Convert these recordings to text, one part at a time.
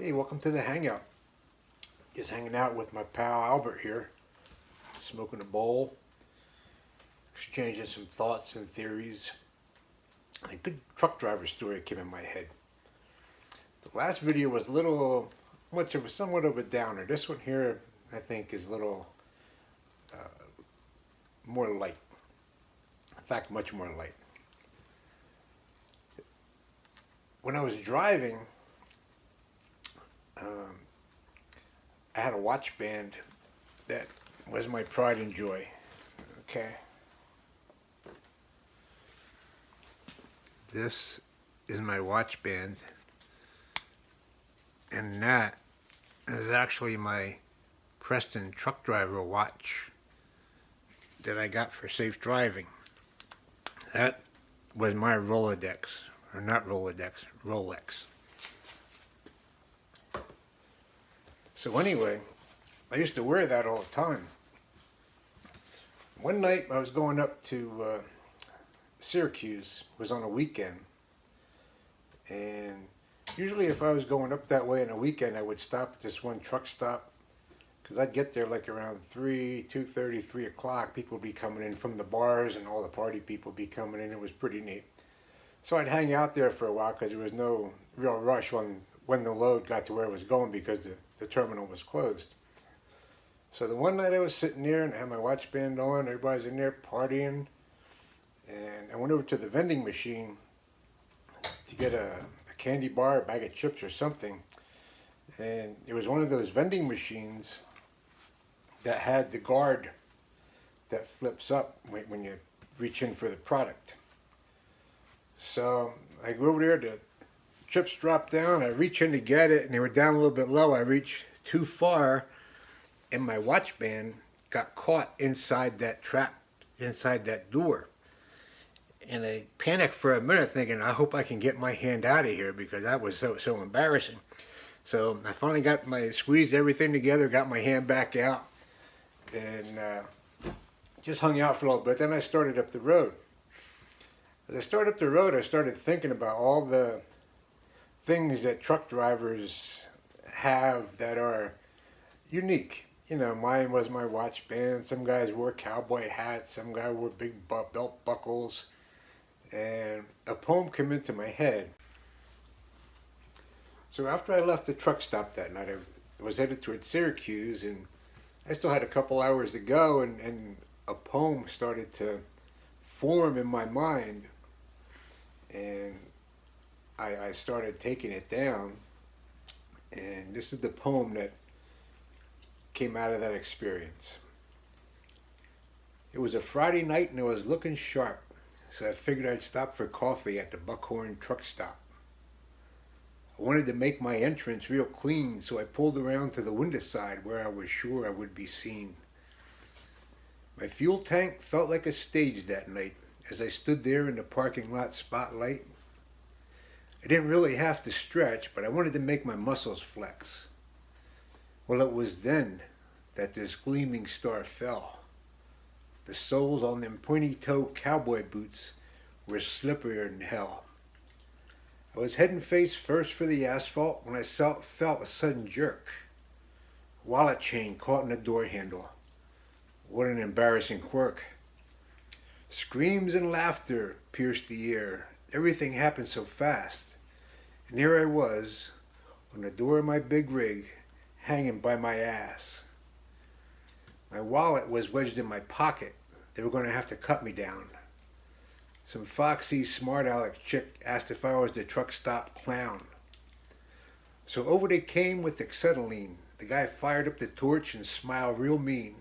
Hey, welcome to the Hangout. Just hanging out with my pal Albert here, smoking a bowl, exchanging some thoughts and theories. A good truck driver story came in my head. The last video was a little somewhat of a downer. This one here, I think, is a little more light. In fact, much more light. When I was driving, I had a watch band that was my pride and joy. Okay. This is my watch band, and that is actually my Preston truck driver watch that I got for safe driving. That was my Rolodex, or not Rolodex, Rolex. So anyway, I used to wear that all the time. One night I was going up to Syracuse. It was on a weekend. And usually if I was going up that way on a weekend, I would stop at this one truck stop. Because I'd get there like around 2:30, 3 o'clock. People would be coming in from the bars and all the party people would be coming in. It was pretty neat. So I'd hang out there for a while because there was no real rush on when the load got to where it was going because the terminal was closed. So the one night I was sitting there and I had my watch band on, everybody's in there partying, and I went over to the vending machine to get a candy bar, a bag of chips or something, and it was one of those vending machines that had the guard that flips up when you reach in for the product. So I go over there, the chips drop down, I reach in to get it, and they were down a little bit low. I reached too far, and my watch band got caught inside that trap, inside that door. And I panicked for a minute thinking, I hope I can get my hand out of here because that was so embarrassing. So I finally squeezed everything together, got my hand back out, and just hung out for a little bit. Then I started up the road. As I started up the road, I started thinking about all the things that truck drivers have that are unique. You know, mine was my watch band. Some guys wore cowboy hats. Some guys wore big belt buckles. And a poem came into my head. So after I left the truck stop that night, I was headed towards Syracuse, and I still had a couple hours to go, and a poem started to form in my mind. And I started taking it down, and this is the poem that came out of that experience. It was a Friday night and I was looking sharp, so I figured I'd stop for coffee at the Buckhorn truck stop. I wanted to make my entrance real clean, so I pulled around to the window side where I was sure I would be seen. My fuel tank felt like a stage that night as I stood there in the parking lot spotlight. I didn't really have to stretch, but I wanted to make my muscles flex. Well, it was then that this gleaming star fell. The soles on them pointy-toe cowboy boots were slipperier than hell. I was heading face first for the asphalt when I felt a sudden jerk. Wallet chain caught in the door handle. What an embarrassing quirk. Screams and laughter pierced the air. Everything happened so fast. And here I was, on the door of my big rig, hanging by my ass. My wallet was wedged in my pocket. They were going to have to cut me down. Some foxy, smart aleck chick asked if I was the truck stop clown. So over they came with acetylene. The guy fired up the torch and smiled real mean.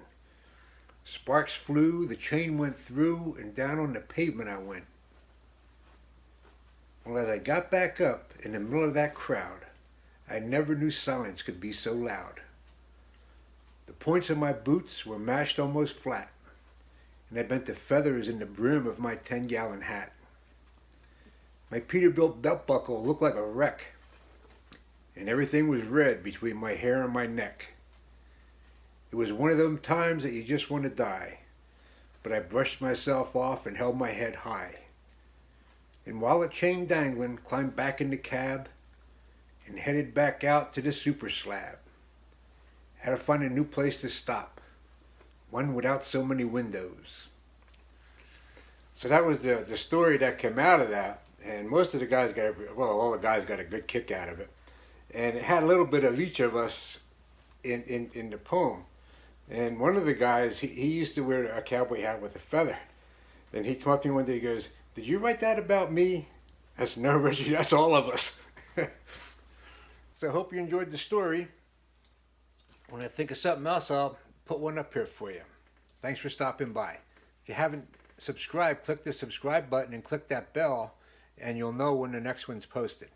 Sparks flew, the chain went through, and down on the pavement I went. Well, as I got back up in the middle of that crowd, I never knew silence could be so loud. The points of my boots were mashed almost flat, and I bent the feathers in the brim of my 10-gallon hat. My Peterbilt belt buckle looked like a wreck, and everything was red between my hair and my neck. It was one of them times that you just want to die, but I brushed myself off and held my head high. And wallet chain dangling, climbed back in the cab and headed back out to the super slab. Had to find a new place to stop, one without so many windows. So that was the story that came out of that, and most of the guys all the guys got a good kick out of it. And it had a little bit of each of us in the poem. And one of the guys, he used to wear a cowboy hat with a feather. And he came up to me one day, he goes, "Did you write that about me?" I said, "No, Reggie, that's all of us." So I hope you enjoyed the story. When I think of something else, I'll put one up here for you. Thanks for stopping by. If you haven't subscribed, click the subscribe button and click that bell, and you'll know when the next one's posted.